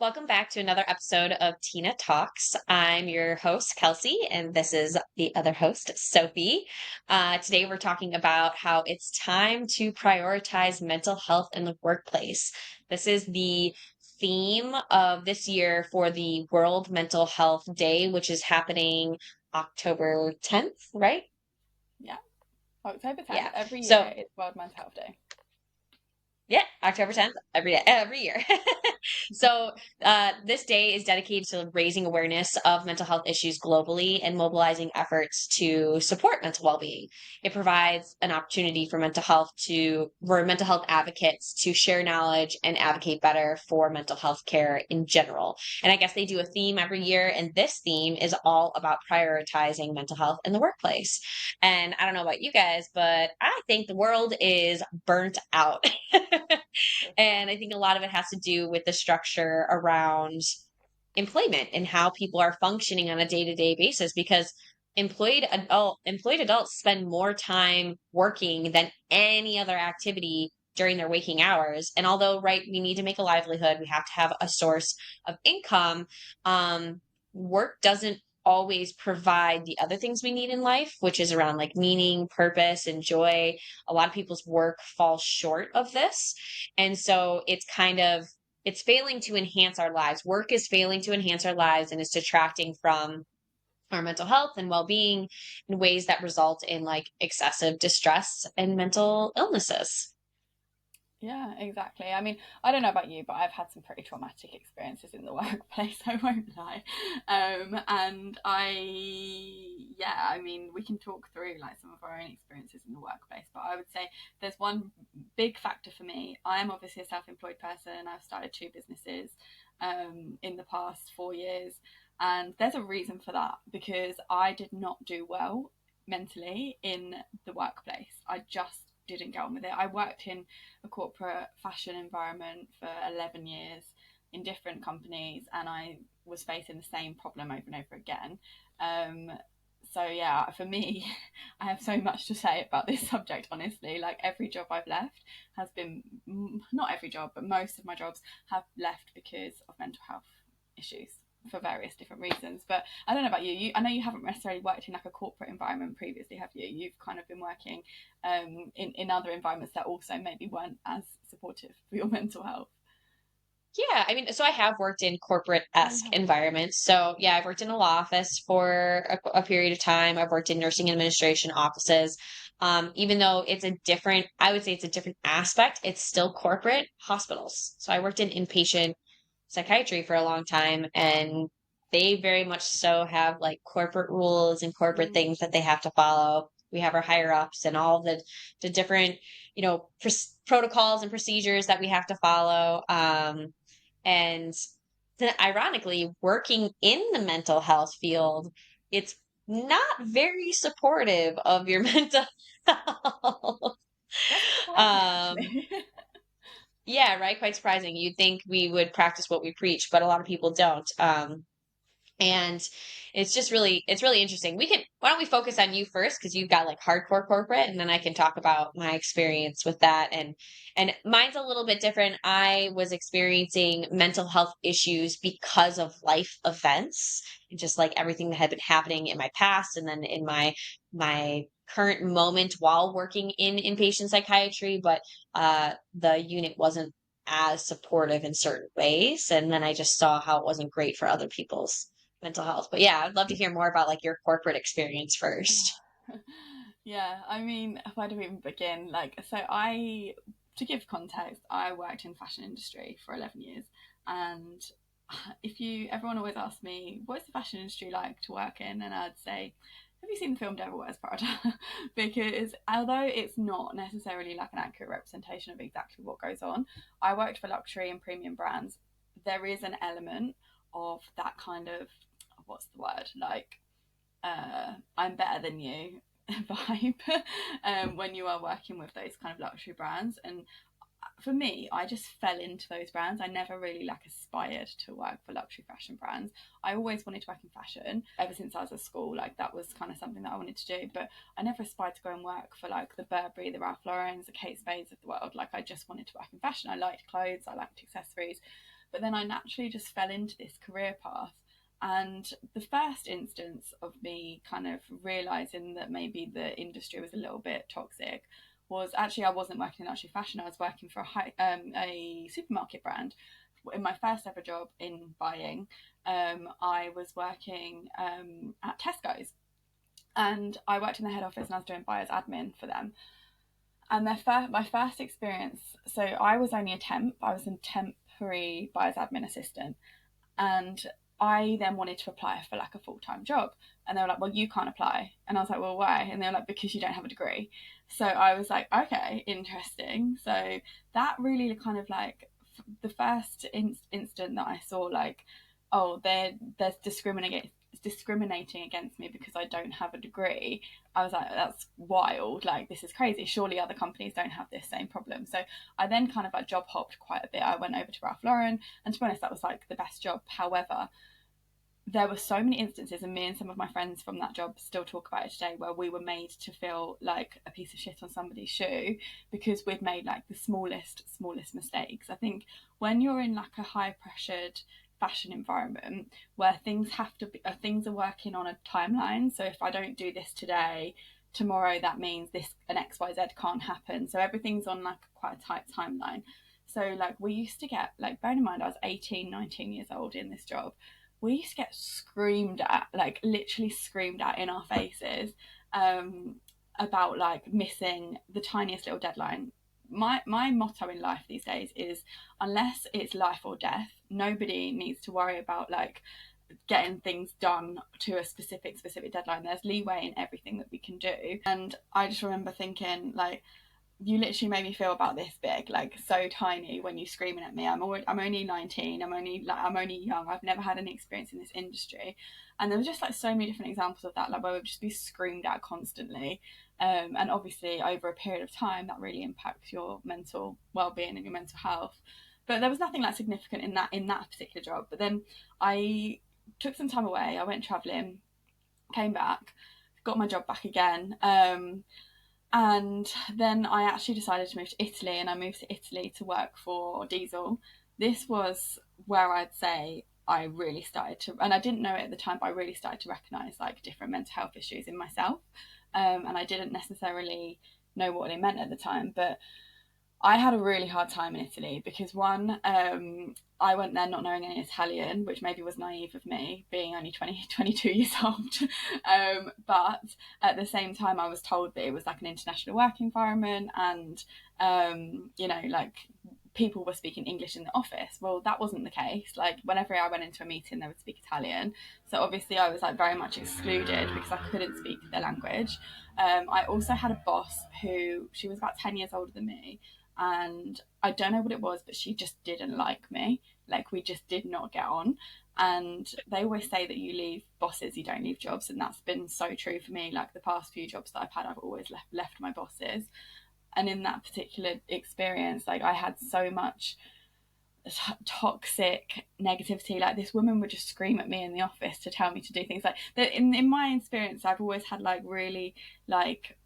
Welcome back to another episode of TINAH Talks. I'm your host, Kelsey, and this is the other host, Sophie. Today, we're talking about how it's time to prioritize mental health in the workplace. This is the theme of this year for the World Mental Health Day, which is happening October 10th, right? Yeah, October 10th. Yeah. Every So year it's World Mental Health Day. Yeah, October 10th, every day, every year. So, this day is dedicated to raising awareness of mental health issues globally and mobilizing efforts to support mental well-being. It provides an opportunity for mental health advocates to share knowledge and advocate better for mental health care in general. And I guess they do a theme every year, and this theme is all about prioritizing mental health in the workplace. And I don't know about you guys, but I think the world is burnt out. For sure. And I think a lot of it has to do with the structure around employment and how people are functioning on a day-to-day basis because employed adults spend more time working than any other activity during their waking hours. And although, right, we need to make a livelihood, we have to have a source of income, work doesn't always provide the other things we need in life, which is around like meaning, purpose, and joy. A lot of people's work falls short of this. And so it's failing to enhance our lives. Work is failing to enhance our lives and it's detracting from our mental health and well-being in ways that result in like excessive distress and mental illnesses. Yeah, exactly. I mean, I don't know about you, but I've had some pretty traumatic experiences in the workplace, I won't lie. Yeah, I mean, we can talk through like some of our own experiences in the workplace, but I would say there's one big factor for me. I am obviously a self-employed person. I've started two businesses in the past 4 years, and there's a reason for that because I did not do well mentally in the workplace. I just didn't get on with it. I worked in a corporate fashion environment for 11 years in different companies, and I was facing the same problem over and over again. Um, so yeah, for me, I have so much to say about this subject. Honestly, like every job I've left has been not every job, but most of my jobs have left because of mental health issues for various different reasons. But I don't know about you. I know you haven't necessarily worked in like a corporate environment previously, have you? You've kind of been working in other environments that also maybe weren't as supportive for your mental health. Yeah, I mean, so I have worked in Oh, you corporate-esque have. environments. So yeah, I've worked in a law office for a period of time. I've worked in nursing administration offices. Even though I would say it's a different aspect, it's still corporate hospitals. So I worked in inpatient psychiatry for a long time, and they very much so have like corporate rules and corporate Mm. things that they have to follow. We have our higher ups and all of the different, protocols and procedures that we have to follow. And then ironically, working in the mental health field, it's not very supportive of your mental health. That's surprising, Um, actually. yeah, right. Quite surprising. You'd think we would practice what we preach, but a lot of people don't. And it's really interesting. Why don't we focus on you first? Because you've got like hardcore corporate, and then I can talk about my experience with that. And mine's a little bit different. I was experiencing mental health issues because of life events and just like everything that had been happening in my past and then in my current moment while working in inpatient psychiatry, but the unit wasn't as supportive in certain ways. And then I just saw how it wasn't great for other people's mental health. But yeah, I'd love to hear more about like your corporate experience first. Yeah, I mean, where do we even begin? To give context, I worked in the fashion industry for 11 years. And everyone always asks me, what's the fashion industry like to work in? And I'd say, have you seen the film Devil Wears Prada? Because although it's not necessarily like an accurate representation of exactly what goes on, I worked for luxury and premium brands. There is an element of that kind of, what's the word? Like, I'm better than you vibe when you are working with those kind of luxury brands. And for me, I just fell into those brands. I never really like aspired to work for luxury fashion brands. I always wanted to work in fashion ever since I was at school. Like that was kind of something that I wanted to do, but I never aspired to go and work for like the Burberry, the Ralph Lauren's, the Kate Spades of the world. Like I just wanted to work in fashion. I liked clothes, I liked accessories. But then I naturally just fell into this career path. And the first instance of me kind of realizing that maybe the industry was a little bit toxic was actually I wasn't working in luxury fashion. I was working for a supermarket brand. In my first ever job in buying, I was working at Tesco's, and I worked in the head office and I was doing buyer's admin for them. And my first experience, so I was only a temp. I was a temporary buyer's admin assistant, and I then wanted to apply for like a full time job. And they were like, well, you can't apply. And I was like, well, why? And they were like, because you don't have a degree. So I was like, okay, interesting. So that really kind of like the first instant that I saw, like, oh, there's discriminating against me because I don't have a degree. I was like, that's wild. Like, this is crazy. Surely other companies don't have this same problem. So I then kind of like job hopped quite a bit. I went over to Ralph Lauren, and to be honest, that was like the best job. However, there were so many instances, and me and some of my friends from that job still talk about it today, where we were made to feel like a piece of shit on somebody's shoe because we'd made like the smallest mistakes. I think when you're in like a high pressured fashion environment where things have to be things are working on a timeline, so if I don't do this today, tomorrow that means this an XYZ can't happen, so everything's on like quite a tight timeline. So like we used to get, like, bearing in mind I was 18, 19 years old in this job, we used to get screamed at, like literally screamed at in our faces, um, about like missing the tiniest little deadline. My motto in life these days is, unless it's life or death, nobody needs to worry about like getting things done to a specific deadline. There's leeway in everything that we can do. And I just remember thinking, like, you literally made me feel about this big, like so tiny when you're screaming at me. I'm only 19. I'm only young. I've never had any experience in this industry, and there was just like so many different examples of that, like where we'd just be screamed at constantly. And obviously, over a period of time, that really impacts your mental well-being and your mental health. But there was nothing like significant in that particular job. But then I took some time away. I went traveling, came back, got my job back again. And then I actually decided to move to Italy, and I moved to Italy to work for Diesel. This was where I'd say I really started to, and I didn't know it at the time, but I really started to recognize like different mental health issues in myself. And I didn't necessarily know what they meant at the time, but I had a really hard time in Italy because one, I went there not knowing any Italian, which maybe was naive of me, being only 20, 22 years old. But at the same time, I was told that it was like an international work environment, and, like people were speaking English in the office. Well, that wasn't the case. Like, whenever I went into a meeting, they would speak Italian. So obviously, I was like very much excluded because I couldn't speak their language. I also had a boss who, she was about 10 years older than me, and I don't know what it was, but she just didn't like me. Like, we just did not get on. And they always say that you leave bosses, you don't leave jobs, and that's been so true for me. Like, the past few jobs that I've had, I've always left my bosses. And in that particular experience, like, I had so much toxic negativity. Like, this woman would just scream at me in the office to tell me to do things like that. In my experience, I've always had like really like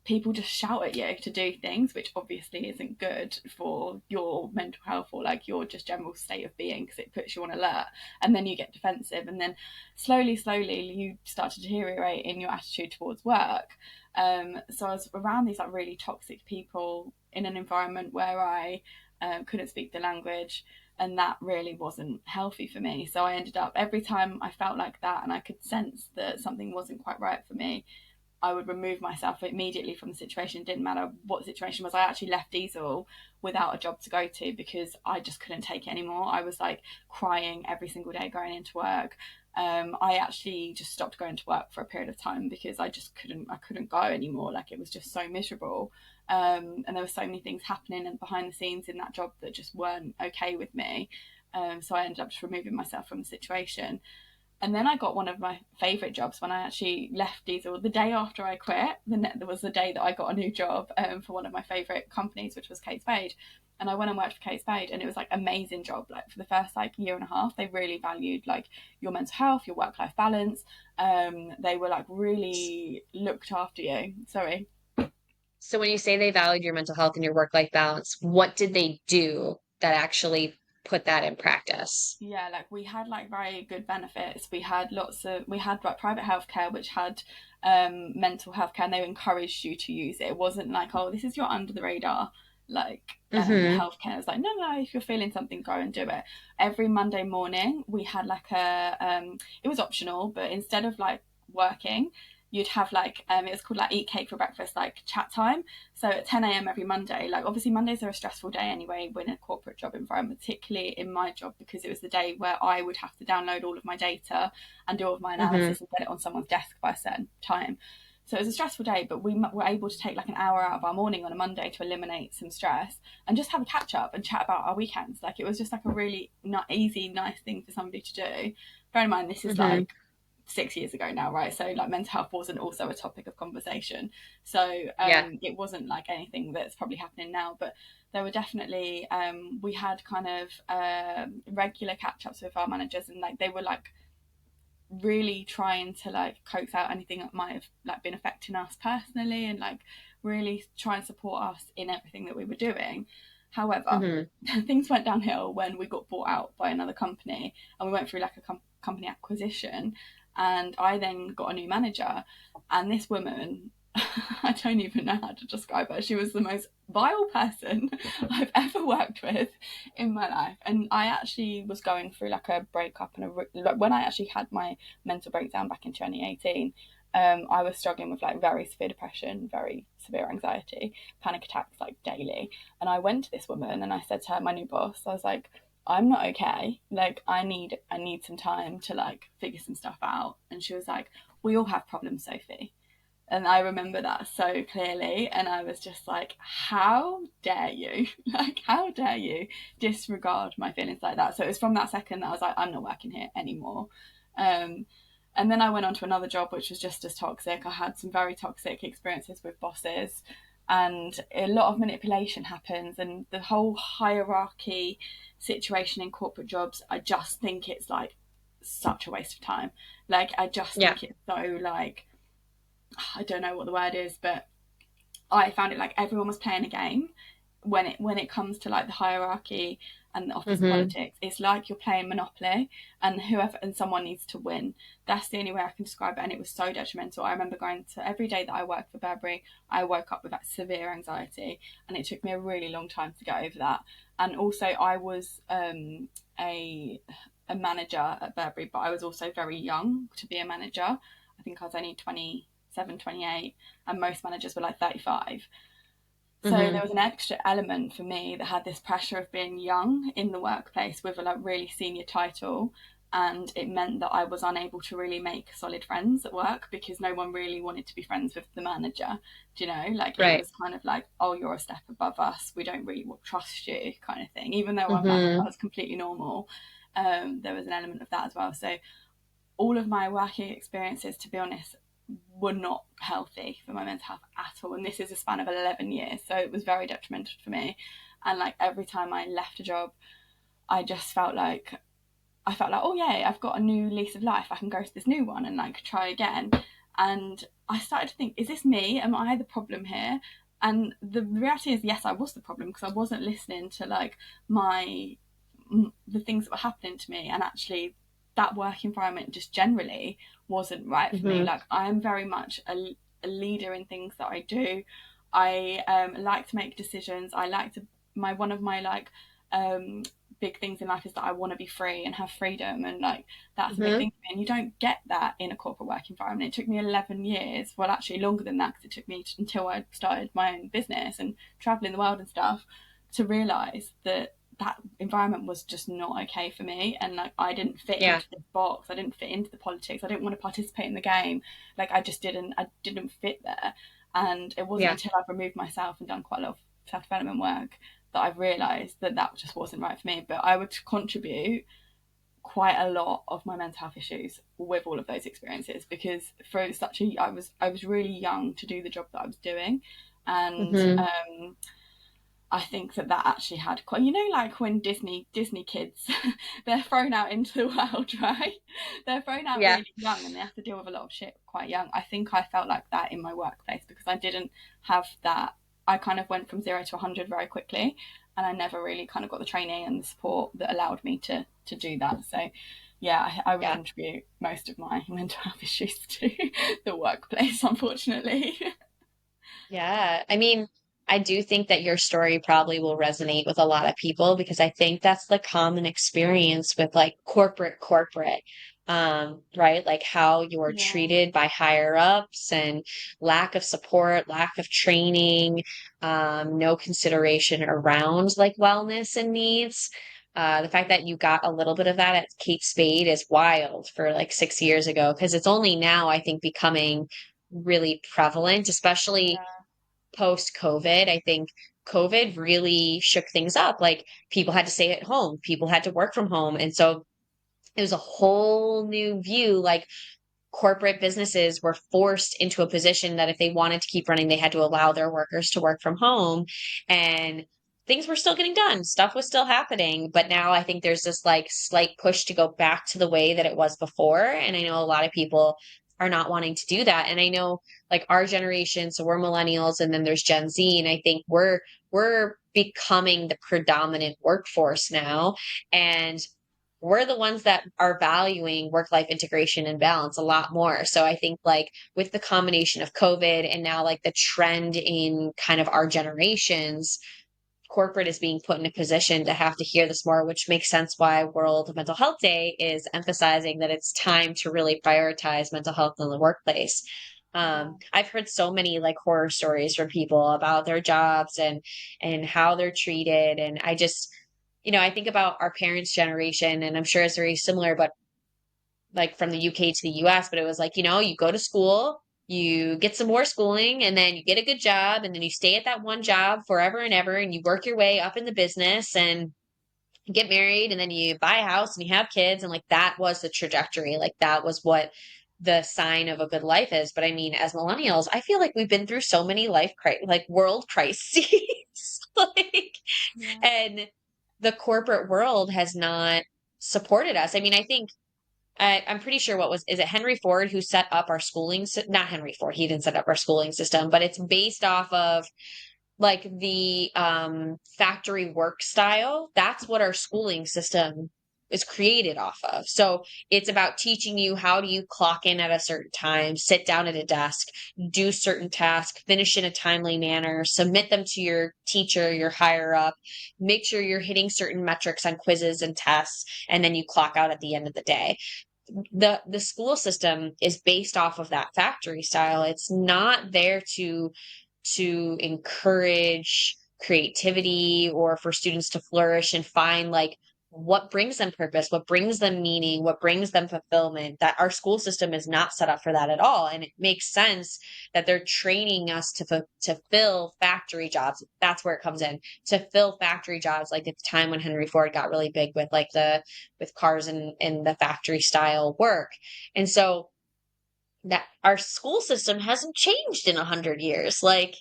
people just shout at you to do things, which obviously isn't good for your mental health or like your just general state of being, because it puts you on alert, and then you get defensive, and then slowly you start to deteriorate in your attitude towards work. So I was around these like really toxic people in an environment where I couldn't speak the language, and that really wasn't healthy for me. So I ended up, every time I felt like that and I could sense that something wasn't quite right for me, I would remove myself immediately from the situation. It didn't matter what the situation was. I actually left Diesel without a job to go to because I just couldn't take it anymore. I was like crying every single day going into work. I actually just stopped going to work for a period of time because I couldn't go anymore. Like, it was just so miserable. And there were so many things happening and behind the scenes in that job that just weren't okay with me. So I ended up just removing myself from the situation. And then I got one of my favourite jobs when I actually left Diesel. The day after I quit, there was the day that I got a new job for one of my favourite companies, which was Kate Spade. And I went and worked for Kate Spade, and it was like amazing job. Like, for the first like year and a half, they really valued like your mental health, your work life balance. They were like really looked after you. Sorry. So when you say they valued your mental health and your work-life balance, what did they do that actually put that in practice. Yeah, like we had like very good benefits. We had like private healthcare which had mental health care, and they encouraged you to use it. It wasn't like, oh, this is your under the radar like Mm-hmm. healthcare. It's like, no, if you're feeling something, go and do it. Every Monday morning we had like a it was optional, but instead of like working, you'd have like it was called like eat cake for breakfast, like chat time. So at 10 a.m. every Monday, like obviously Mondays are a stressful day anyway when a corporate job environment, particularly in my job, because it was the day where I would have to download all of my data and do all of my Mm-hmm. analysis and get it on someone's desk by a certain time. So it was a stressful day, but we were able to take like an hour out of our morning on a Monday to eliminate some stress and just have a catch up and chat about our weekends. Like it was just like a really not easy, nice thing for somebody to do. Bear in mind, this is Mm-hmm. like 6 years ago now, right? So like mental health wasn't also a topic of conversation. So Yeah. it wasn't like anything that's probably happening now, but there were definitely we had kind of regular catch ups with our managers, and like they were like really trying to like coax out anything that might have like been affecting us personally, and like really try and support us in everything that we were doing. However, Mm-hmm. things went downhill when we got bought out by another company, and we went through like a company acquisition, and I then got a new manager, and this woman, I don't even know how to describe her. She was the most vile person I've ever worked with in my life. And I actually was going through like a breakup, and like when I actually had my mental breakdown back in 2018, I was struggling with like very severe depression, very severe anxiety, panic attacks like daily. And I went to this woman and I said to her, my new boss, I was like, I'm not okay. Like I need some time to like figure some stuff out. And she was like, we all have problems, Sophie. And I remember that so clearly. And I was just like, how dare you? Like, how dare you disregard my feelings like that? So it was from that second that I was like, I'm not working here anymore. Um, and then I went on to another job, which was just as toxic. I had some very toxic experiences with bosses, and a lot of manipulation happens. And the whole hierarchy situation in corporate jobs, I just think it's like such a waste of time. Like, I just Yeah. think it's so like, I don't know what the word is, but I found it like everyone was playing a game when it comes to like the hierarchy and the office Mm-hmm. politics. It's like you're playing Monopoly, and whoever and someone needs to win. That's the only way I can describe it. And it was so detrimental. I remember going to every day that I worked for Burberry, I woke up with that severe anxiety, and it took me a really long time to get over that. And also, I was a manager at Burberry, but I was also very young to be a manager. I think I was only 27, 28, and most managers were like 35. So Mm-hmm. there was an extra element for me that had this pressure of being young in the workplace with a like really senior title, and it meant that I was unable to really make solid friends at work because no one really wanted to be friends with the manager. Do you know? Like it Right. was kind of like, oh, you're a step above us. We don't really trust you, kind of thing. Even though I Mm-hmm. was completely normal, there was an element of that as well. So all of my working experiences, to be honest, were not healthy for my mental health at all. And this is a span of 11 years. So it was very detrimental for me. And like every time I left a job, I just felt like, oh yeah, I've got a new lease of life. I can go to this new one and like try again. And I started to think, is this me? Am I the problem here? And the reality is, yes, I was the problem because I wasn't listening to like my the things that were happening to me, and actually that work environment just generally wasn't right for me. Mm-hmm. Like I am very much a leader in things that I do. I like to make decisions. I like to my one of my like um, big things in life is that I want to be free and have freedom, and like that's a big Mm-hmm. thing for me. And you don't get that in a corporate work environment. It took me 11 years, well, actually longer than that, because it took me until I started my own business and traveling the world and stuff, to realize that that environment was just not okay for me, and like I didn't fit Yeah. into this box. I didn't fit into the politics. I didn't want to participate in the game. Like I didn't fit there. And it wasn't Yeah. until I've removed myself and done quite a lot of self-development work that I've realized that that just wasn't right for me. But I would contribute quite a lot of my mental health issues with all of those experiences, because for such a I was really young to do the job that I was doing. And Mm-hmm. I think that that actually had quite, like when Disney kids, they're thrown out into the world, right? They're thrown out Yeah. really young, and they have to deal with a lot of shit quite young. I think I felt like that in my workplace because I didn't have that. I kind of went from 0 to 100 very quickly, and I never really kind of got the training and the support that allowed me to do that. So yeah, I would Yeah. contribute most of my mental health issues to the workplace, unfortunately. Yeah. I mean, I do think that your story probably will resonate with a lot of people because I think that's the common experience with like corporate, right? Like how you're Yeah, treated by higher ups and lack of support, lack of training, no consideration around like wellness and needs. The fact that you got a little bit of that at Kate Spade is wild for like 6 years ago because it's only now, I think, becoming really prevalent, especially yeah, post COVID. I think COVID really shook things up. Like people had to stay at home, people had to work from home. And so it was a whole new view. Like corporate businesses were forced into a position that if they wanted to keep running, they had to allow their workers to work from home. And things were still getting done, stuff was still happening. But now I think there's this like slight push to go back to the way that it was before. And I know a lot of people are not wanting to do that. And I know like our generation, so we're millennials and then there's Gen Z, and I think we're becoming the predominant workforce now. And we're the ones that are valuing work-life integration and balance a lot more. So I think like with the combination of COVID and now like the trend in kind of our generations, corporate is being put in a position to have to hear this more, which makes sense why World Mental Health Day is emphasizing that it's time to really prioritize mental health in the workplace. yeah. I've heard so many like horror stories from people about their jobs and how they're treated. And I just, I think about our parents' generation, and I'm sure it's very similar, but like from the UK to the US, but it was like, you go to school, you get some more schooling, and then you get a good job, and then you stay at that one job forever and ever, and you work your way up in the business and get married, and then you buy a house and you have kids. And like that was the trajectory. Like that was what the sign of a good life is. But I mean, as millennials, I feel like we've been through so many like world crises. like, Yeah. and the corporate world has not supported us. I mean, I think I'm pretty sure is it Henry Ford who set up our schooling? Not Henry Ford. He didn't set up our schooling system, but it's based off of like the factory work style. That's what our schooling system is created off of. So it's about teaching you how do you clock in at a certain time, sit down at a desk, do certain tasks, finish in a timely manner, submit them to your teacher, your higher up, make sure you're hitting certain metrics on quizzes and tests, and then you clock out at the end of the day. The school system is based off of that factory style. It's not there to encourage creativity or for students to flourish and find like what brings them purpose, what brings them meaning, what brings them fulfillment. That our school system is not set up for that at all. And it makes sense that they're training us to fill factory jobs. That's where it comes in, to fill factory jobs. Like at the time when Henry Ford got really big with like with cars and the factory style work. And so that our school system hasn't changed in 100 years. Like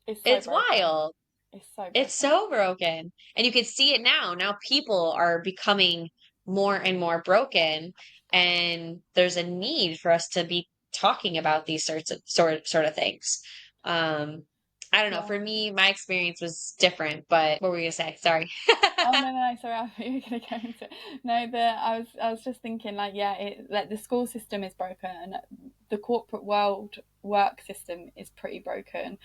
It's so it's broken. wild. It's so It's broken. so broken. And you can see it now. Now people are becoming more and more broken. And there's a need for us to be talking about these sort of things. Um, I don't know. Yeah. For me, my experience was different, but what were you gonna say? Sorry. Oh no, no, no, sorry, I thought you were gonna go into it. No, I was just thinking like yeah, like the school system is broken, the corporate world work system is pretty broken.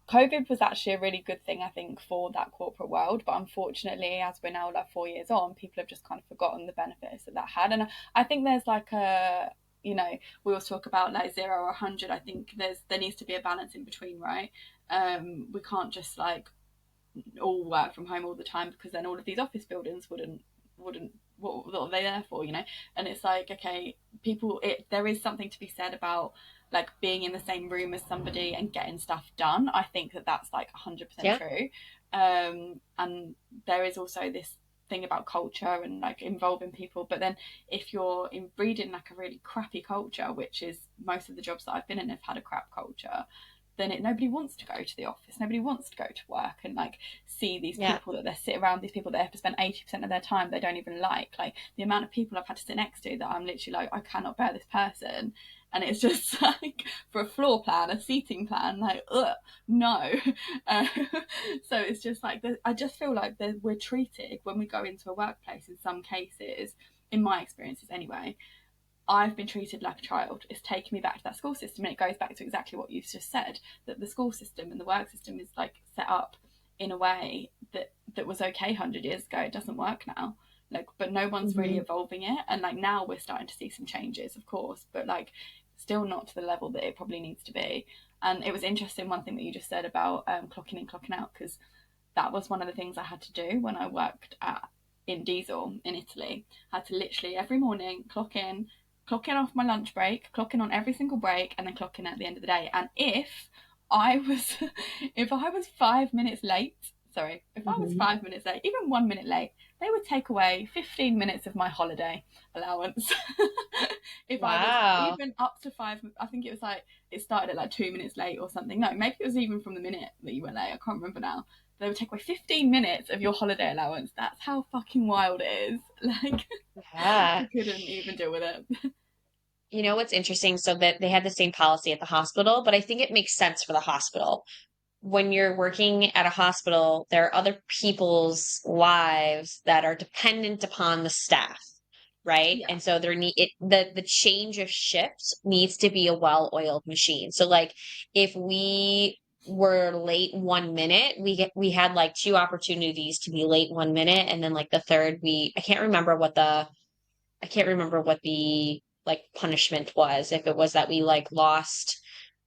COVID was actually a really good thing, I think, for that corporate world. But unfortunately, as we're now like 4 years on, people have just kind of forgotten the benefits that that had. And I think there's like a, we always talk about like 0 or 100. I think there needs to be a balance in between, right? We can't just like all work from home all the time because then all of these office buildings wouldn't what are they there for, and it's like okay, there is something to be said about like being in the same room as somebody and getting stuff done. I think that that's like 100% Yeah. true. And there is also this thing about culture and like involving people, but then if you're breeding like a really crappy culture, which is most of the jobs that I've been in have had a crap culture, then nobody wants to go to the office, nobody wants to go to work and like see these Yeah. people that they sit around, these people that they have to spend 80% of their time they don't even like the amount of people I've had to sit next to that I'm literally like, I cannot bear this person. And it's just like, for a floor plan, a seating plan, like, ugh, no. uh, so it's just like, I just feel like we're treated, when we go into a workplace, in some cases, in my experiences anyway, I've been treated like a child. It's taken me back to that school system, and it goes back to exactly what you've just said, that the school system and the work system is like set up in a way that was okay 100 years ago. It doesn't work now. Like, but no one's really Hmm. evolving it, and like now we're starting to see some changes, of course, but like still not to the level that it probably needs to be. And it was interesting, one thing that you just said about clocking in, clocking out, because that was one of the things I had to do when I worked in Diesel in Italy. I had to literally every morning clock in off my lunch break, clock in on every single break, and then clock in at the end of the day. And I was if I was 5 minutes late, if I was Hmm. 5 minutes late, even 1 minute late, they would take away 15 minutes of my holiday allowance. If I was Wow. even up to five, I think it was like, it started at like 2 minutes late or something. No, maybe it was even from the minute that you were late. I can't remember now. They would take away 15 minutes of your holiday allowance. That's how fucking wild it is. Like, Yeah. I couldn't even deal with it. You know what's interesting? So that they had the same policy at the hospital, but I think it makes sense for the hospital. When you're working at a hospital, there are other people's lives that are dependent upon the staff, right? Yeah, And so there need it the change of shifts needs to be a well-oiled machine. So like if we were late 1 minute, we had like two opportunities to be late 1 minute, and then like the third we I can't remember what the like punishment was. If it was that we like lost,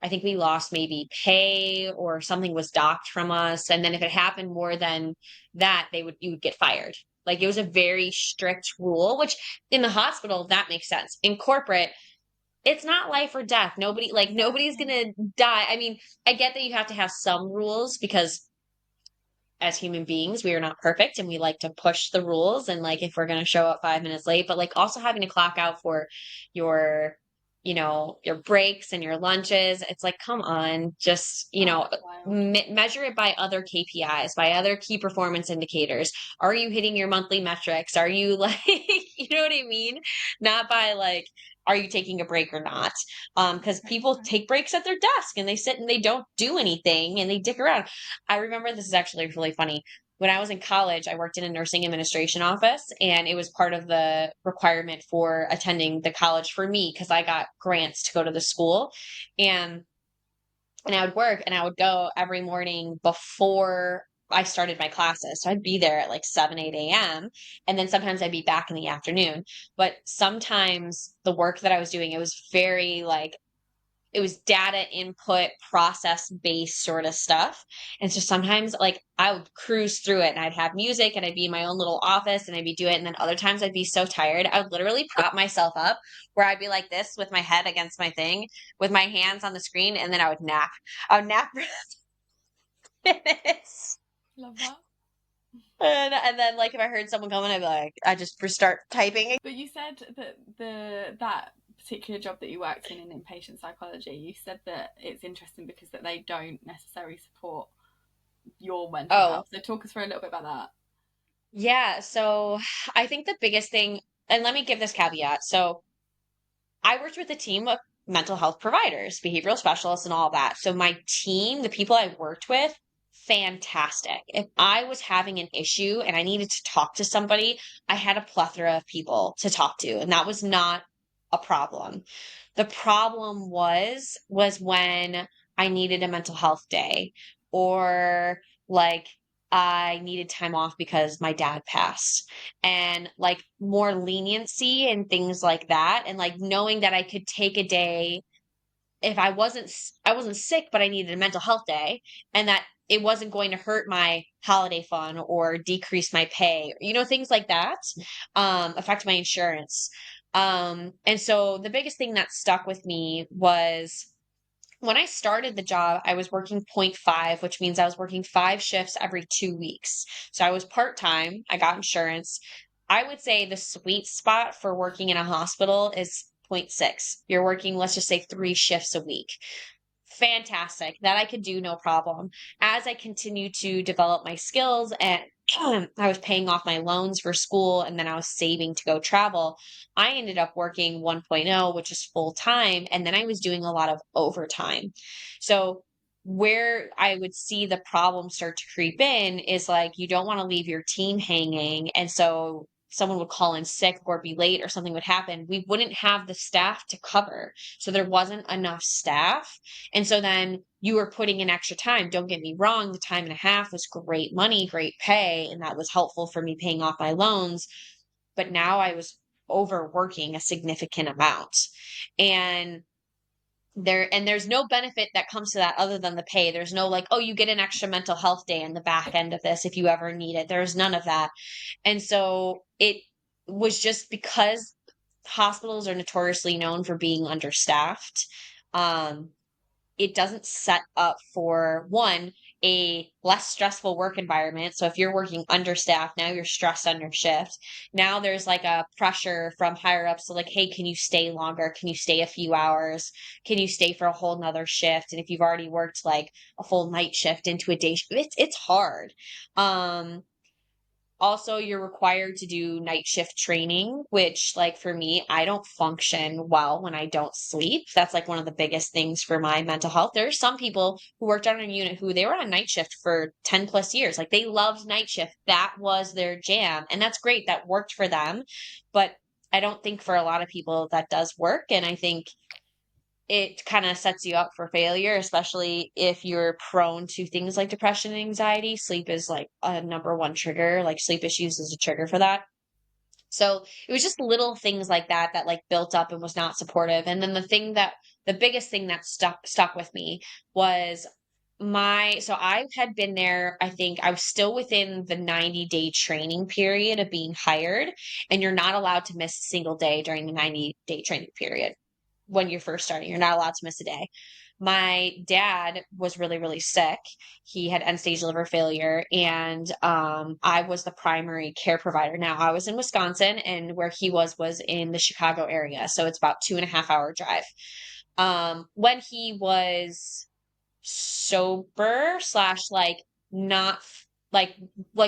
I think we lost maybe pay or something was docked from us. And then if it happened more than that, you would get fired. Like it was a very strict rule, which in the hospital, that makes sense. In corporate, it's not life or death. Nobody's exactly. gonna die. I mean, I get that you have to have some rules because as human beings, we are not perfect and we like to push the rules. And like, if we're going to show up 5 minutes late, but like also having to clock out for your, your breaks and your lunches, it's like, come on, just, Oh, it's wild. measure it by other KPIs, by other key performance indicators. Are you hitting your monthly metrics? Are you like, you know what I mean? Not by like, are you taking a break or not? Because people Exactly. take breaks at their desk and they sit and they don't do anything and they dick around. I remember this is actually really funny. When I was in college, I worked in a nursing administration office, and it was part of the requirement for attending the college for me because I got grants to go to the school. And and I would work and I would go every morning before I started my classes. So I'd be there at like 7, 8 a.m. And then sometimes I'd be back in the afternoon. But sometimes the work that I was doing, it was very like it was data input process based sort of stuff. And so sometimes like I would cruise through it and I'd have music and I'd be in my own little office and I'd be doing it. And then other times I'd be so tired, I would literally prop myself up where I'd be like this with my head against my thing, with my hands on the screen, and then I would nap. I would nap for minutes. Love that. And then like if I heard someone coming, I'd be like, I just start typing. But you said that that particular job that you worked in inpatient psychology, you said that it's interesting because that they don't necessarily support your mental Oh, health. So talk us through a little bit about that. yeah. So I think the biggest thing, and let me give this caveat. So I worked with a team of mental health providers, behavioral specialists, and all that. So my team, the people I worked with, fantastic. If I was having an issue and I needed to talk to somebody, I had a plethora of people to talk to, and that was not a problem. The problem was when I needed a mental health day or like I needed time off because my dad passed and like more leniency and things like that and like knowing that I could take a day if I wasn't sick but I needed a mental health day and that it wasn't going to hurt my holiday fund or decrease my pay, things like that affect my insurance. And so the biggest thing that stuck with me was when I started the job, I was working point 0.5, which means I was working 5 shifts every 2 weeks. So I was part time. I got insurance. I would say the sweet spot for working in a hospital is point 0.6. You're working, let's just say, 3 shifts a week. fantastic. That I could do no problem. As I continued to develop my skills and I was paying off my loans for school and then I was saving to go travel, I ended up working 1.0, which is full time. And then I was doing a lot of overtime. So, where I would see the problem start to creep in is like you don't want to leave your team hanging. And so, someone would call in sick or be late or something would happen. We wouldn't have the staff to cover. So, there wasn't enough staff, and so then you were putting in extra time. Don't get me wrong, the time and a half was great money, great pay, and that was helpful for me paying off my loans. But now I was overworking a significant amount. And there's no benefit that comes to that other than the pay. There's no like, oh, you get an extra mental health day in the back end of this if you ever need it. There's none of that. And so it was just because hospitals are notoriously known for being understaffed. Um, it doesn't set up for one, a less stressful work environment. So if you're working understaffed, now you're stressed on your shift. Now there's like a pressure from higher ups to like, hey, can you stay longer? Can you stay a few hours? Can you stay for a whole nother shift? And if you've already worked like a full night shift into a day shift, it's hard. Also, you're required to do night shift training, which, like, for me, I don't function well when I don't sleep. That's like one of the biggest things for my mental health. There are some people who worked on a unit who they were on night shift for 10 plus years. Like, they loved night shift. That was their jam. And that's great. That worked for them. But I don't think for a lot of people that does work. And I think it kind of sets you up for failure, especially if you're prone to things like depression and anxiety. Sleep is like a number one trigger, like sleep issues is a trigger for that. So it was just little things like that that like built up and was not supportive. And then the biggest thing that stuck with me was so I had been there, I think I was still within the 90-day training period of being hired, and you're not allowed to miss a single day during the 90-day training period when you're first starting. You're not allowed to miss a day. My dad was really, really sick. He had end stage liver failure, and I was the primary care provider. Now, I was in Wisconsin, and where he was in the Chicago area. So it's about 2.5 hour drive. When he was sober slash like not like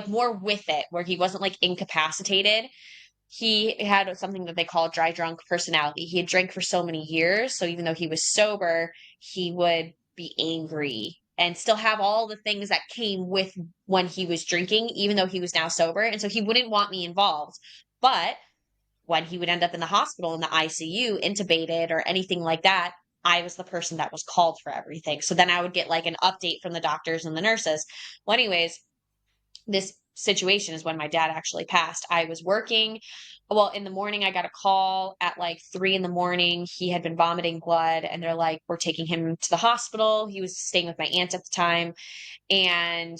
more with it, where he wasn't like incapacitated, he had something that they call dry drunk personality. He had drank for so many years. So even though he was sober, he would be angry and still have all the things that came with when he was drinking, even though he was now sober. And so he wouldn't want me involved. But when he would end up in the hospital in the ICU, intubated or anything like that, I was the person that was called for everything. So then I would get like an update from the doctors and the nurses. Well, anyways, this situation is when my dad actually passed. I was working. Well, in the morning, I got a call at like 3 in the morning. He had been vomiting blood, and they're like, we're taking him to the hospital. He was staying with my aunt at the time. And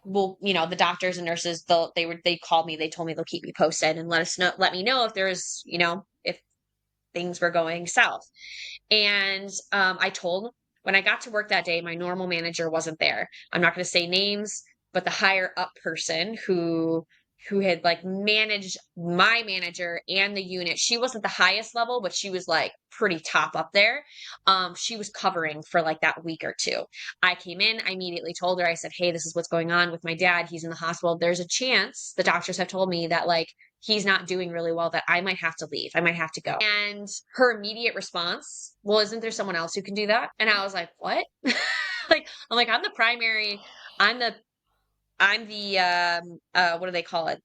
well, the doctors and nurses, they called me, they told me they'll keep me posted and let me know if there's, if things were going south. And I told when I got to work that day, my normal manager wasn't there. I'm not going to say names, but the higher up person who had like managed my manager and the unit, she wasn't the highest level, but she was like pretty top up there. She was covering for like that week or two. I came in, I immediately told her, I said, hey, this is what's going on with my dad. He's in the hospital. There's a chance, the doctors have told me, that like he's not doing really well, that I might have to leave. I might have to go. And her immediate response, well, isn't there someone else who can do that? And I was like, what? I'm the primary, I'm the what do they call it?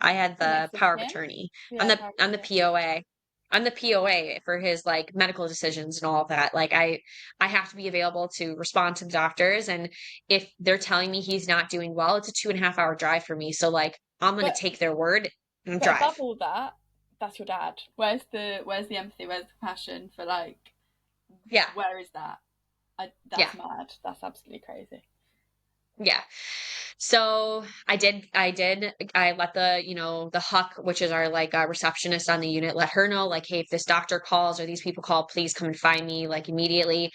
I had The the next of power of kin. attorney. Yeah, I'm the yeah. POA. I'm the POA for his like medical decisions and all of that. Like I have to be available to respond to the doctors. And if they're telling me he's not doing well, it's a 2.5 hour drive for me. So like I'm gonna But take their word and but drive. above all that, that's your dad. Where's the empathy? Where's the compassion for like Yeah. where is that? Yeah. That's mad. That's absolutely crazy. Yeah. So I let the huck, which is our like receptionist on the unit, let her know like, hey, if this doctor calls or these people call, please come and find me like immediately.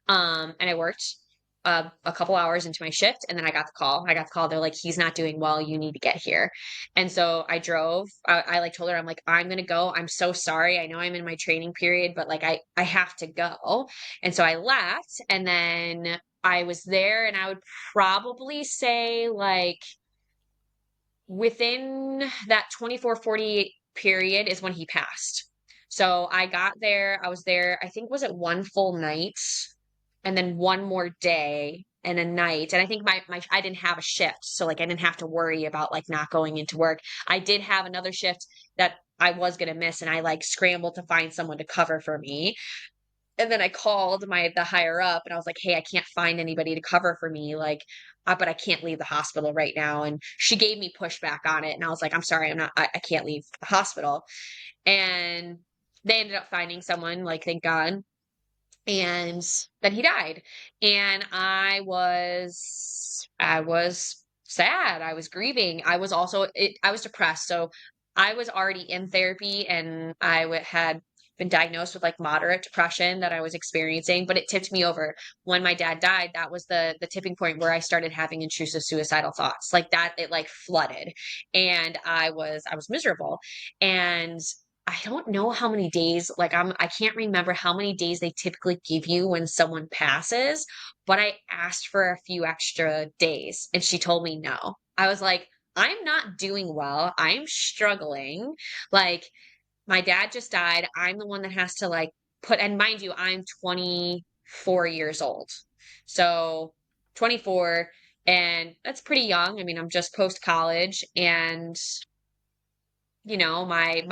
And it worked. a couple hours into my shift, and then I got the call. They're like, he's not doing well. You need to get here. And so I drove. I like told her, I'm like, I'm gonna go. I'm so sorry. I know I'm in my training period, but like I have to go. And so I left, and then I was there, and I would probably say like within that 24-48 period is when he passed. So I got there, I was there, I think was it one full night and then one more day and a night. And I think my I didn't have a shift. So like I didn't have to worry about like not going into work. I did have another shift that I was gonna miss, and I like scrambled to find someone to cover for me. And then I called the higher up, and I was like, hey, I can't find anybody to cover for me. Like, but I can't leave the hospital right now. And she gave me pushback on it. And I was like, I'm sorry, I can't leave the hospital. And they ended up finding someone, like, thank God. And then he died. And I was sad. I was grieving. I was depressed. So I was already in therapy, and had been diagnosed with like moderate depression that I was experiencing, but it tipped me over. When my dad died, that was the tipping point where I started having intrusive suicidal thoughts. Like that, it like flooded. And I was miserable. And I don't know how many days, like I can't remember how many days they typically give you when someone passes, but I asked for a few extra days, and she told me no. I was like, I'm not doing well. I'm struggling. Like my dad just died. I'm the one that has to like and mind you, I'm 24 years old. So 24, and that's pretty young. I mean, I'm just post college, and my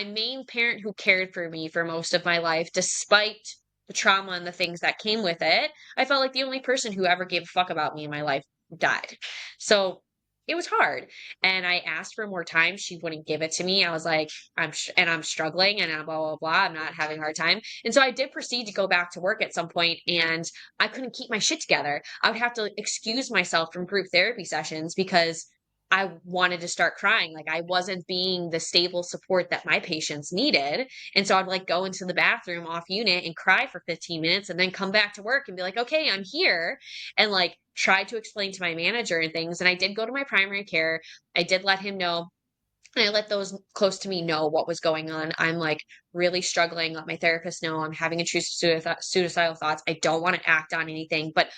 main parent who cared for me for most of my life, despite the trauma and the things that came with it, I felt like the only person who ever gave a fuck about me in my life died. So it was hard. And I asked for more time. She wouldn't give it to me. I was like, I'm struggling, and blah, blah, blah. I'm not having a hard time. And so I did proceed to go back to work at some point, and I couldn't keep my shit together. I would have to excuse myself from group therapy sessions because I wanted to start crying. Like I wasn't being the stable support that my patients needed. And so I'd like go into the bathroom off unit and cry for 15 minutes, and then come back to work and be like, okay, I'm here. And like try to explain to my manager and things. And I did go to my primary care. I did let him know. And I let those close to me know what was going on. I'm like really struggling. Let my therapist know I'm having intrusive suicidal thoughts. I don't want to act on anything, but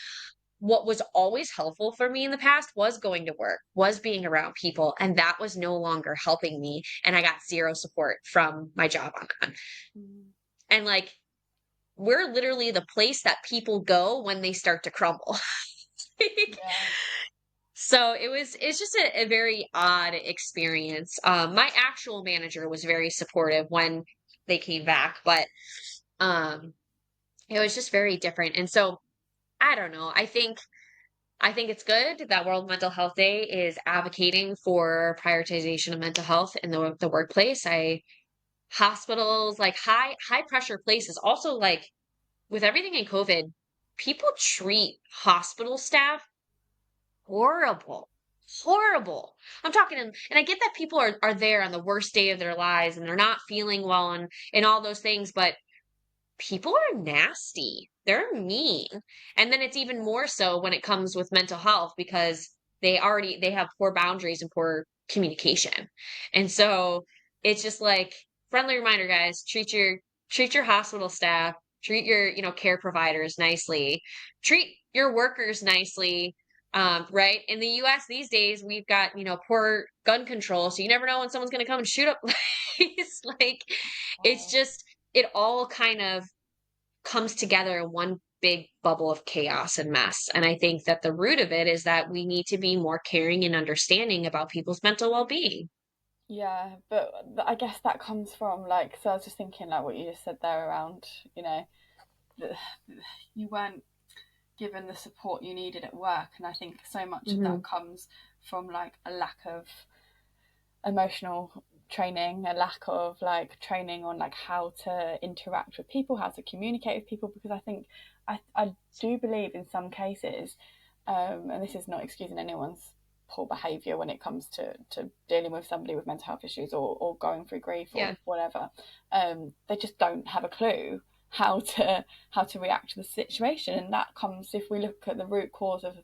what was always helpful for me in the past was going to work, was being around people, and that was no longer helping me. And I got zero support from my job on that. Mm. And like, we're literally the place that people go when they start to crumble. Yeah. So it's just a very odd experience. My actual manager was very supportive when they came back, but um, it was just very different. And so I don't know. I think it's good that World Mental Health Day is advocating for prioritization of mental health in the workplace. Hospitals, like high pressure places, also like with everything in COVID, people treat hospital staff horrible. Horrible. I'm talking, and I get that people are there on the worst day of their lives, and they're not feeling well, and all those things, but people are nasty. They're mean. And then it's even more so when it comes with mental health, because they have poor boundaries and poor communication. And so it's just like friendly reminder, guys, treat your hospital staff, treat your, care providers nicely, treat your workers nicely. Right. In the US these days, we've got, poor gun control. So you never know when someone's going to come and shoot up. Like, it's Wow. just, it all kind of comes together in one big bubble of chaos and mess. And I think that the root of it is that we need to be more caring and understanding about people's mental well-being. Yeah, but I guess that comes from like, so I was just thinking like what you just said there around, you know, the, you weren't given the support you needed at work, and I think so much of Hmm. that comes from like a lack of emotional training, a lack of like training on like how to interact with people, how to communicate with people, because I think I do believe in some cases, and this is not excusing anyone's poor behaviour when it comes to dealing with somebody with mental health issues or going through grief or Yeah. whatever. They just don't have a clue. how to react to the situation. And that comes, if we look at the root cause of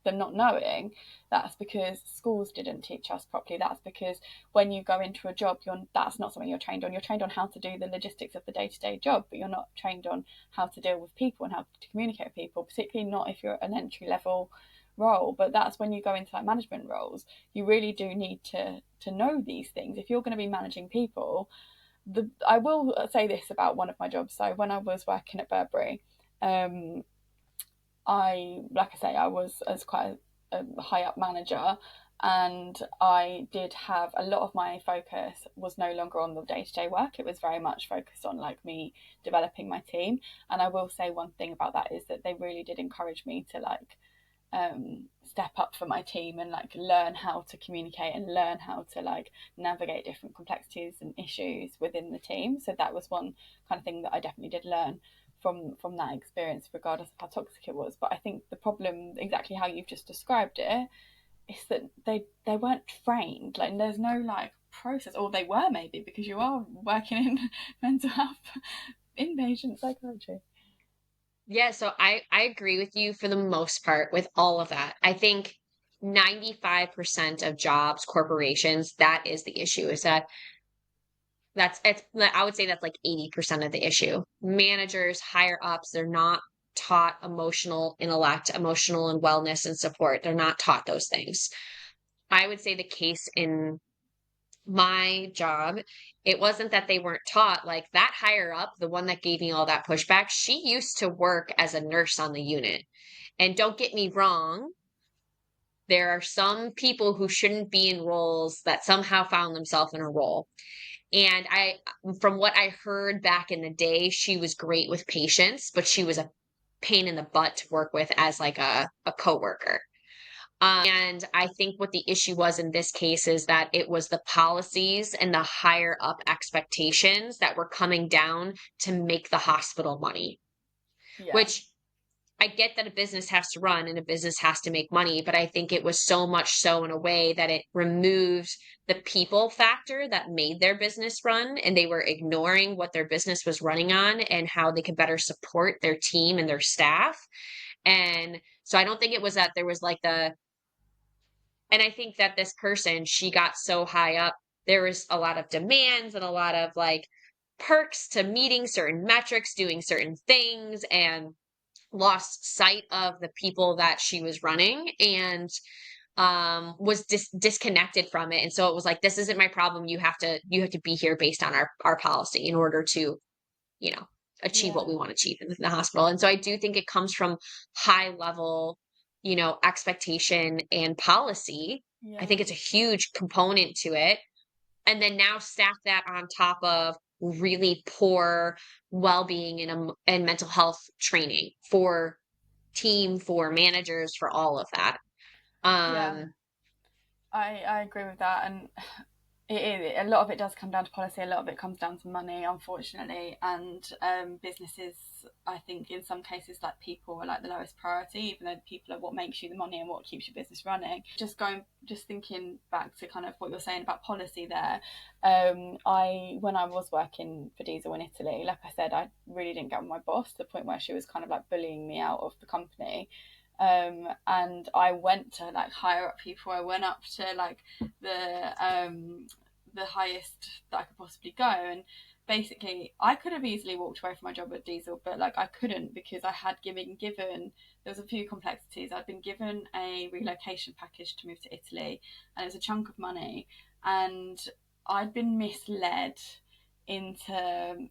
them not knowing, that's because schools didn't teach us properly. That's because when you go into a job, that's not something you're trained on. You're trained on how to do the logistics of the day-to-day job, but you're not trained on how to deal with people and how to communicate with people, particularly not if you're an entry level role. But that's when you go into like management roles, you really do need to know these things if you're going to be managing people. I will say this about one of my jobs. So when I was working at Burberry, um, I, like I say, I was as quite a high up manager, and I did have a lot of my focus was no longer on the day to day work. It was very much focused on like me developing my team. And I will say one thing about that is that they really did encourage me to like step up for my team and like learn how to communicate and learn how to like navigate different complexities and issues within the team. So that was one kind of thing that I definitely did learn from that experience, regardless of how toxic it was. But I think the problem, exactly how you've just described it, is that they weren't trained. Like there's no like process, or they were maybe, because you are working in mental health inpatient psychiatry. Yeah, so I agree with you for the most part with all of that. I think 95% of jobs, corporations, that is the issue, is that it's I would say that's like 80% of the issue. Managers, higher ups, they're not taught emotional intellect, emotional and wellness and support. They're not taught those things. I would say the case in my job, it wasn't that they weren't taught. Like that higher up, the one that gave me all that pushback, she used to work as a nurse on the unit. And don't get me wrong, there are some people who shouldn't be in roles that somehow found themselves in a role. And from what I heard back in the day, she was great with patients, but she was a pain in the butt to work with as like a coworker. And I think what the issue was in this case is that it was the policies and the higher up expectations that were coming down to make the hospital money, Yeah, which I get that a business has to run and a business has to make money, but I think it was so much so in a way that it removed the people factor that made their business run, and they were ignoring what their business was running on and how they could better support their team and their staff. And so I don't think it was that there was like and I think that this person, she got so high up, there was a lot of demands and a lot of like perks to meeting certain metrics, doing certain things, and lost sight of the people that she was running, and was disconnected from it. And so it was like, this isn't my problem. You have to be here based on our policy in order to, you know, achieve what yeah, we want to achieve in the hospital. And so I do think it comes from high level, expectation and policy. I yeah, think it's a huge component to it. And then now stack that on top of really poor well-being and mental health training for team, for managers, for all of that. yeah. Um, I agree with that, and a lot of it does come down to policy. A lot of it comes down to money, unfortunately, and businesses. I think in some cases, like people are like the lowest priority, even though people are what makes you the money and what keeps your business running. Just thinking back to kind of what you're saying about policy there. I when I was working for Diesel in Italy, like I said, I really didn't get on my boss to the point where she was kind of like bullying me out of the company. And I went to like higher up people. I went up to like the highest that I could possibly go, and basically I could have easily walked away from my job at Diesel, but like I couldn't, because I had given there was a few complexities. I'd been given a relocation package to move to Italy, and it was a chunk of money, and I'd been misled into,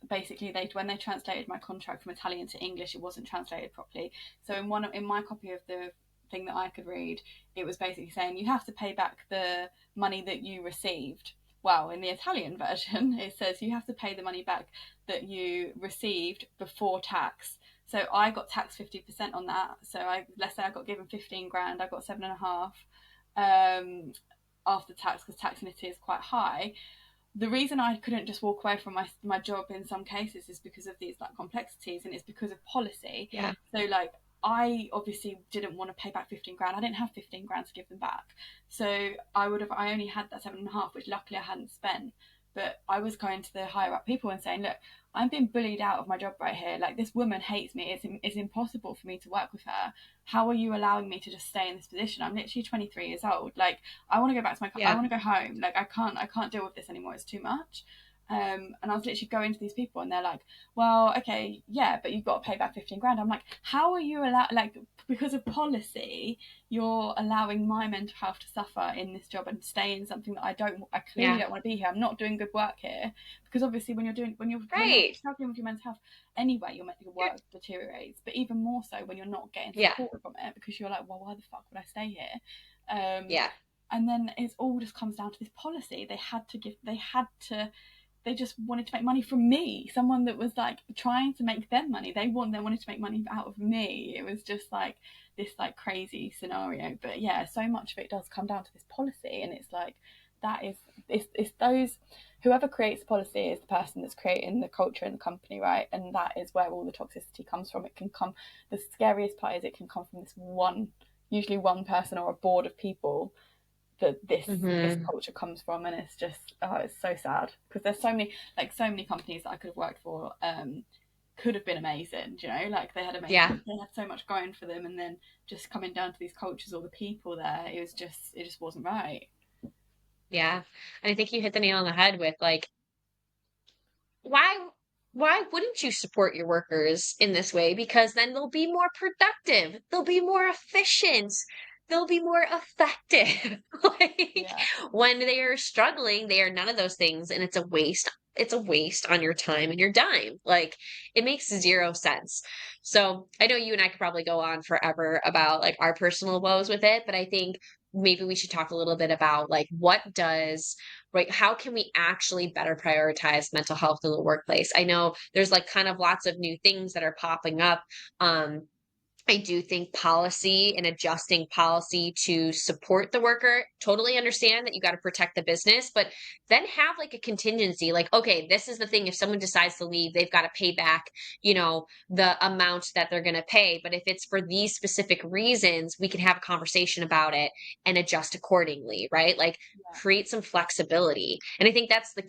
basically they when they translated my contract from Italian to English, it wasn't translated properly. So in my copy of the thing that I could read, it was basically saying you have to pay back the money that you received. Well, in the Italian version, it says you have to pay the money back that you received before tax. So I got taxed 50% on that. So let's say I got given 15 grand, I got 7.5 after tax, because tax in Italy is quite high. The reason I couldn't just walk away from my job in some cases is because of these like complexities, and it's because of policy. yeah. So like I obviously didn't want to pay back 15 grand. I didn't have 15 grand to give them back. So I only had that 7.5, which luckily I hadn't spent. But I was going to the higher up people and saying, look, I'm being bullied out of my job right here. Like, this woman hates me. It's impossible for me to work with her. How are you allowing me to just stay in this position? I'm literally 23 years old. Like, I want to go back to I Yeah. want to go home. Like, I can't deal with this anymore. It's too much. And I was literally going to these people, and they're like, well, okay, yeah, but you've got to pay back 15 grand. I'm like, how are you allowed, like, because of policy, you're allowing my mental health to suffer in this job and stay in something that I clearly Yeah. don't want to be here. I'm not doing good work here. Because obviously when you're Right. struggling with your mental health anyway, your You're, work deteriorates. But even more so when you're not getting yeah. support from it, because you're like, well, why the fuck would I stay here? Um, Yeah. and then it's all just comes down to this policy. They just wanted to make money from me, someone that was like trying to make them money. They wanted to make money out of me. It was just like this like crazy scenario. But yeah, so much of it does come down to this policy, and it's like that is it's those whoever creates policy is the person that's creating the culture in the company, right? And that is where all the toxicity comes from. It can come, the scariest part is it can come from this one, usually one person or a board of people that this Hmm. culture comes from. And it's just, oh, it's so sad because there's so many companies that I could have worked for, could have been amazing, you know, like Yeah. they had so much going for them, and then just coming down to these cultures or the people there, it just wasn't right. Yeah. And I think you hit the nail on the head with like, why why wouldn't you support your workers in this way? Because then they'll be more productive, they'll be more efficient, they'll be more effective. Like Yeah, when they are struggling, they are none of those things, and it's a waste on your time and your dime. Like it makes zero sense. So I know you and I could probably go on forever about like our personal woes with it, but I think maybe we should talk a little bit about like what does, right, how can we actually better prioritize mental health in the workplace? I know there's like kind of lots of new things that are popping up. I do think policy and adjusting policy to support the worker, totally understand that you got to protect the business, but then have like a contingency, like, okay, this is the thing. If someone decides to leave, they've got to pay back, the amount that they're going to pay. But if it's for these specific reasons, we can have a conversation about it and adjust accordingly, right? Like yeah, create some flexibility. And I think that's the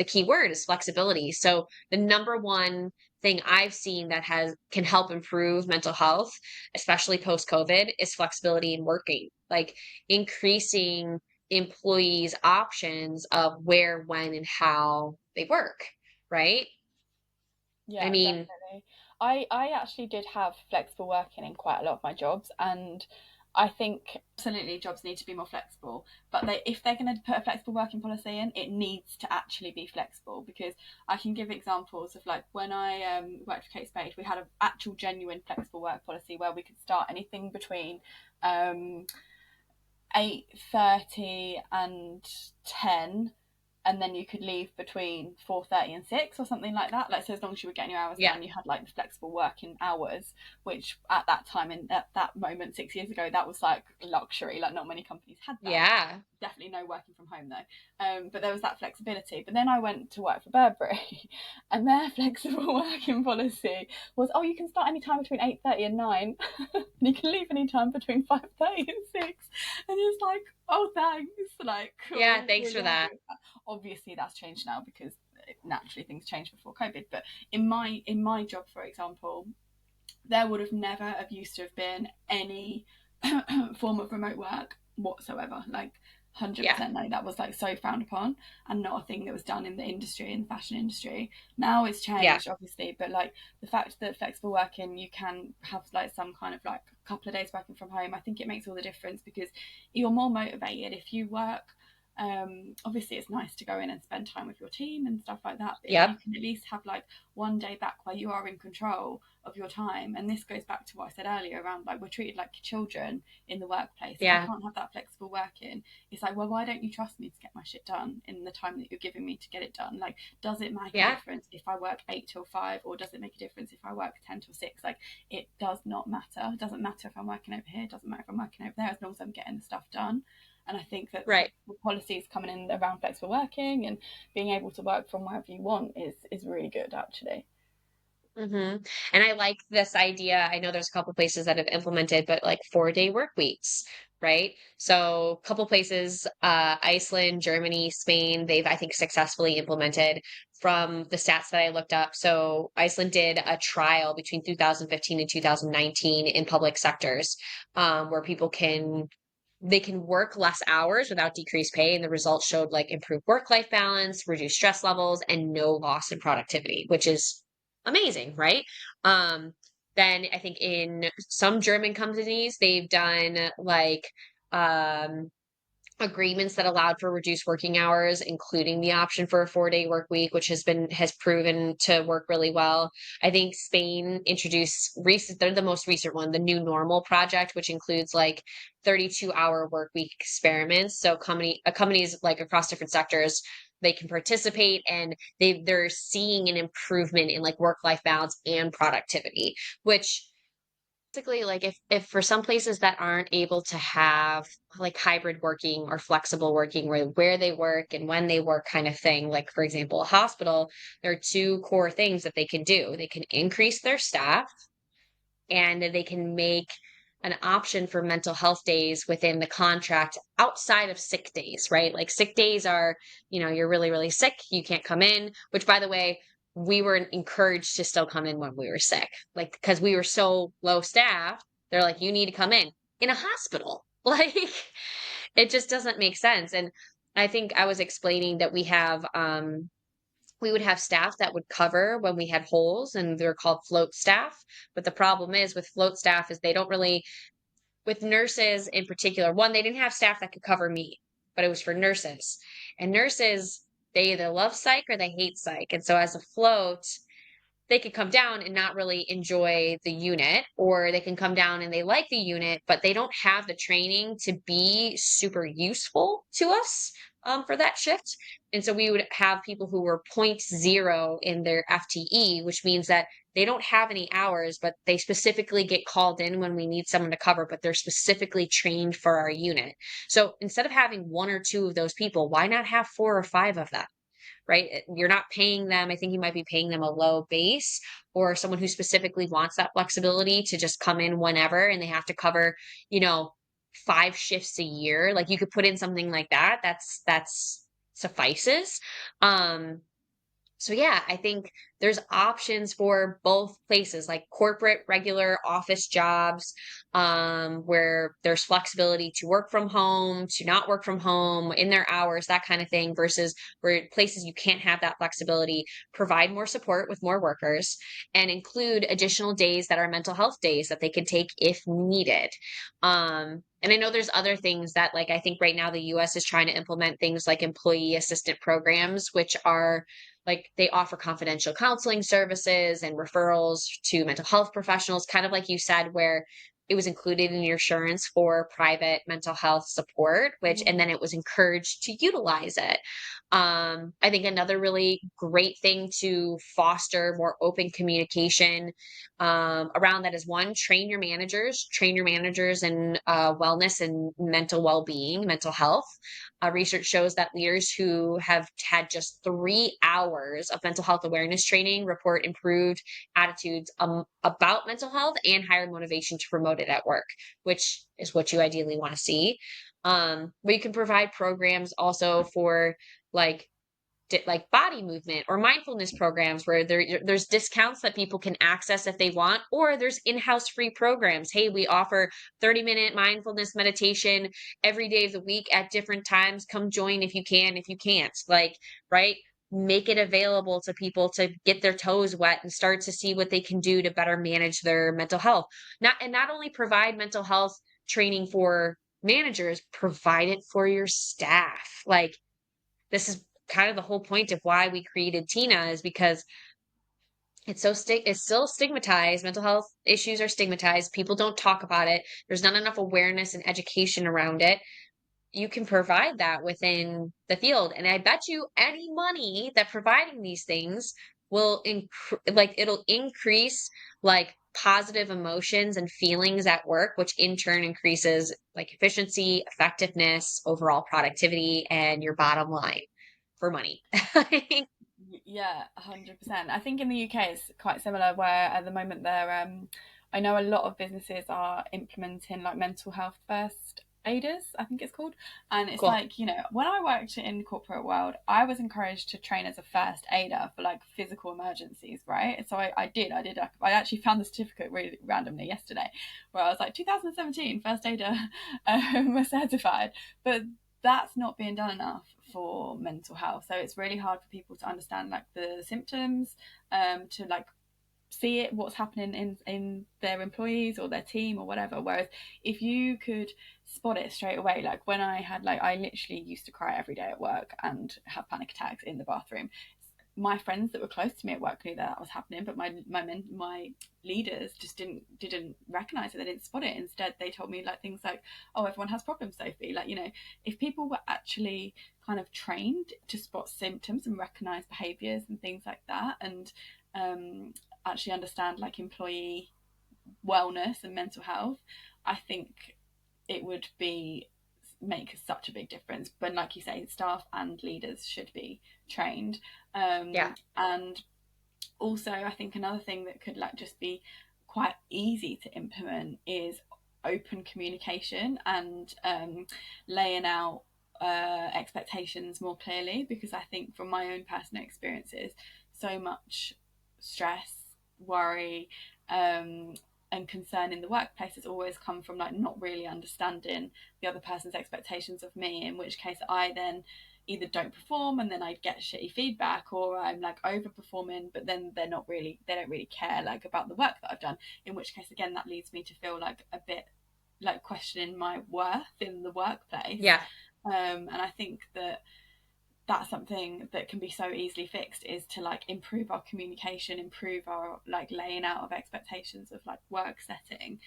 key word is flexibility. So the number one thing I've seen that has can help improve mental health, especially post COVID, is flexibility in working. Like increasing employees' options of where, when, and how they work, right? I yeah, mean, definitely. I actually did have flexible working in quite a lot of my jobs, and I think absolutely jobs need to be more flexible. But if they're going to put a flexible working policy in, it needs to actually be flexible. Because I can give examples of like when I worked for Kate Spade, we had an actual genuine flexible work policy where we could start anything between um, 8:30 and 10, and then you could leave between 4:30 and 6 or something like that. Like, so as long as you were getting your hours yeah, done, you had like the flexible working hours, which at that time, in at that moment 6 years ago, that was like luxury. Like, not many companies had that. yeah, Definitely no working from home though. But there was that flexibility. But then I went to work for Burberry, and their flexible working policy was, oh, you can start any time between 8:30 and 9, and you can leave any time between 5:30 and 6. And it's like, oh, thanks. Like, yeah. cool, Thanks really for happy that. with that. Obviously, that's changed now because naturally things changed before COVID. But in my job, for example, there would have never have used to have been any form of remote work whatsoever. Like, Yeah, 100% no, that was like so frowned upon and not a thing that was done in the industry, in the fashion industry. Now it's yeah, changed obviously, but like the fact that flexible working, you can have like some kind of like a couple of days working from home, I think it makes all the difference because you're more motivated if you work. Obviously it's nice to go in and spend time with your team and stuff like that, but if you yep, can at least have like one day back where you are in control of your time. And this goes back to what I said earlier around like we're treated like children in the workplace. If you yeah, can't have that flexible working, it's like, well, why don't you trust me to get my shit done in the time that you're giving me to get it done? Like, does it make a yeah, difference if I work 8 till 5, or does it make a difference if I work 10 till 6? Like, it does not matter. It doesn't matter if I'm working over here. It doesn't matter if I'm working over there, as long as I'm getting the stuff done. And I think that right. policies coming in around flexible working and being able to work from wherever you want is really good actually. Hmm. And I like this idea. I know there's a couple places that have implemented, but like 4-day work weeks, right? So a couple places, Iceland, Germany, Spain, they've, I think, successfully implemented from the stats that I looked up. So Iceland did a trial between 2015 and 2019 in public sectors, where people can they can work less hours without decreased pay, and the results showed like improved work-life balance, reduced stress levels, and no loss in productivity, which is amazing, right? Um, then I think in some German companies, they've done like um, agreements that allowed for reduced working hours, including the option for a 4-day work week, which has proven to work really well. I think Spain introduced they're the most recent one, the new normal project, which includes like 32-hour work week experiments. So companies like across different sectors, they can participate, and they're seeing an improvement in like work-life balance and productivity, which basically like if for some places that aren't able to have like hybrid working or flexible working where they work and when they work kind of thing, like for example a hospital, there are two core things that they can do. They can increase their staff, and they can make an option for mental health days within the contract outside of sick days, right? Like sick days are, you're really, really sick, you can't come in, which by the way, we were encouraged to still come in when we were sick, like because we were so low staffed. They're like, you need to come in a hospital. Like it just doesn't make sense. And I think I was explaining that we would have staff that would cover when we had holes, and they're called float staff. But the problem is with float staff is they don't really, with nurses in particular, one, they didn't have staff that could cover me, but it was for nurses. And nurses, they either love psych or they hate psych. And so as a float, they could come down and not really enjoy the unit, or they can come down and they like the unit, but they don't have the training to be super useful to us for that shift. And so we would have people who were point 0 in their FTE, which means that they don't have any hours, but they specifically get called in when we need someone to cover, but they're specifically trained for our unit. So instead of having one or two of those people, why not have 4 or 5 of them? Right? You're not paying them. I think you might be paying them a low base, or someone who specifically wants that flexibility to just come in whenever and they have to cover, you know, 5 shifts a year. Like you could put in something like that. That's suffices. Um, so yeah, I think there's options for both places, like corporate, regular office jobs, where there's flexibility to work from home, to not work from home in their hours, that kind of thing, versus where places you can't have that flexibility, provide more support with more workers, and include additional days that are mental health days that they can take if needed. And I know there's other things that, like, I think right now the US is trying to implement things like employee assistant programs, which are like they offer confidential counseling services and referrals to mental health professionals, kind of like you said, where it was included in your insurance for private mental health support, which, and then it was encouraged to utilize it. I think another really great thing to foster more open communication around that is, one, train your managers in wellness and mental well-being, mental health. Research shows that leaders who have had just 3 hours of mental health awareness training report improved attitudes about mental health and higher motivation to promote it at work, which is what you ideally want to see. But you can provide programs also for like like body movement or mindfulness programs where there's discounts that people can access if they want, or there's in-house free programs. Hey, we offer 30-minute mindfulness meditation every day of the week at different times. Come join if you can, if you can't. Like, right? Make it available to people to get their toes wet and start to see what they can do to better manage their mental health. Not only provide mental health training for managers, provide it for your staff. Like, this is kind of the whole point of why we created TINAH, is because it's still stigmatized. Mental health issues are stigmatized. People don't talk about it. There's not enough awareness and education around it. You can provide that within the field, and I bet you any money that providing these things will it'll increase like positive emotions and feelings at work, which in turn increases like efficiency, effectiveness, overall productivity, and your bottom line for money. Yeah, 100%. I think in the UK it's quite similar, where at the moment I know a lot of businesses are implementing like mental health first ADAs, I think it's called. And it's Cool. like, you know, when I worked in the corporate world, I was encouraged to train as a first aider for like physical emergencies, right? So I did. I actually found the certificate really randomly yesterday, where I was like 2017 first aider was certified. But that's not being done enough for mental health. So it's really hard for people to understand like the symptoms, to like see it, what's happening in their employees or their team or whatever. Whereas if you could spot it straight away, like when I had, like, I literally used to cry every day at work and have panic attacks in the bathroom. My friends that were close to me at work knew that was happening, but my leaders just didn't recognize it. They didn't spot it. Instead, they told me like things like, "Oh, everyone has problems, Sophie." Like, you know, if people were actually kind of trained to spot symptoms and recognize behaviors and things like that, and actually understand like employee wellness and mental health, I think it would be make such a big difference. But like you say, staff and leaders should be trained. Yeah. And also, I think another thing that could like just be quite easy to implement is open communication and laying out expectations more clearly, because I think from my own personal experiences, so much stress, worry, and concern in the workplace has always come from like not really understanding the other person's expectations of me, in which case I then either don't perform and then I get shitty feedback, or I'm like overperforming but then they don't really care like about the work that I've done, in which case again that leads me to feel like a bit like questioning my worth in the workplace. Yeah. And I think that that's something that can be so easily fixed, is to like improve our communication, improve our like laying out of expectations of like work setting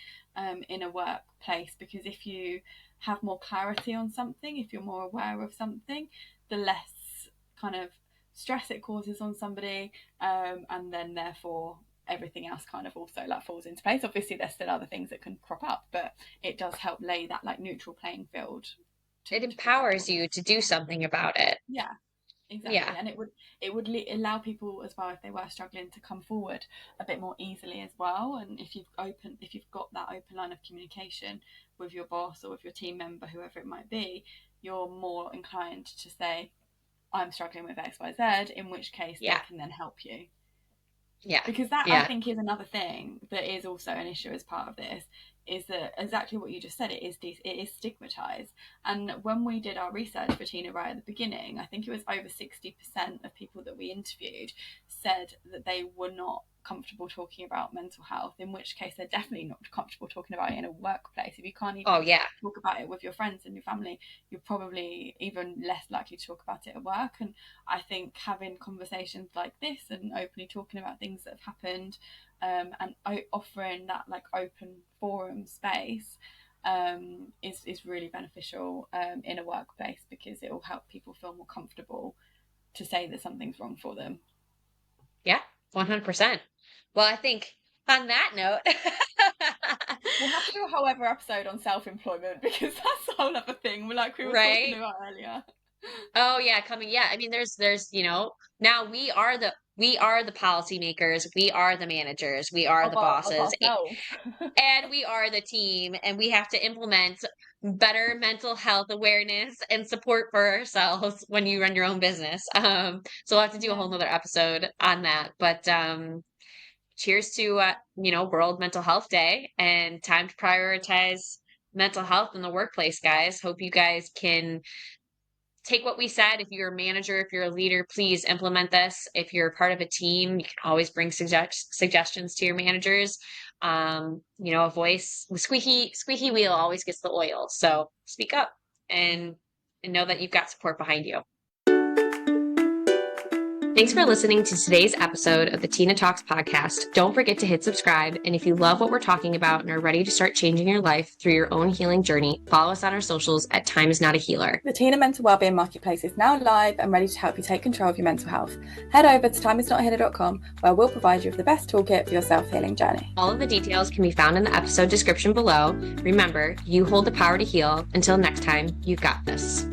in a workplace. Because if you have more clarity on something, if you're more aware of something, the less kind of stress it causes on somebody, and then therefore everything else kind of also like falls into place. Obviously there's still other things that can crop up, but it does help lay that like neutral playing field It to prevent empowers all you this. to do something about it. Yeah, exactly. Yeah. And it would allow people as well, if they were struggling, to come forward a bit more easily as well. And if you've got that open line of communication with your boss or with your team member, whoever it might be, you're more inclined to say, I'm struggling with XYZ, in which case they Yeah. can then help you. Yeah. Because that, I Yeah. think, is another thing that is also an issue as part of this, is that exactly what you just said, it is stigmatized. And when we did our research for TINAH right at the beginning, I think it was over 60% of people that we interviewed said that they were not comfortable talking about mental health, in which case they're definitely not comfortable talking about it in a workplace. If you can't Oh, even yeah. talk about it with your friends and your family, you're probably even less likely to talk about it at work. And I think having conversations like this and openly talking about things that have happened, and offering that like open forum space, is really beneficial in a workplace, because it will help people feel more comfortable to say that something's wrong for them. Yeah. 100%. Well, I think on that note, We'll have to do a whole other episode on self-employment, because that's a whole other thing, like we were talking right? about earlier. Oh yeah, coming. Yeah. I mean, there's, now we are the policymakers. We are the managers. We are the Of bosses. ourselves. And we are the team, and we have to implement better mental health awareness and support for ourselves when you run your own business. So we'll have to do a Yeah. whole nother episode on that. But cheers to World Mental Health Day, and time to prioritize mental health in the workplace, guys. Hope you guys can take what we said. If you're a manager, if you're a leader, please implement this. If you're part of a team, you can always bring suggestions to your managers. A voice, squeaky wheel always gets the oil. So speak up and know that you've got support behind you. Thanks for listening to today's episode of the TINAH Talks podcast. Don't forget to hit subscribe. And if you love what we're talking about and are ready to start changing your life through your own healing journey, follow us on our socials at Time Is Not a Healer. The TINAH Mental Wellbeing Marketplace is now live and ready to help you take control of your mental health. Head over to timeisnotahealer.com, where we'll provide you with the best toolkit for your self-healing journey. All of the details can be found in the episode description below. Remember, you hold the power to heal. Until next time, you've got this.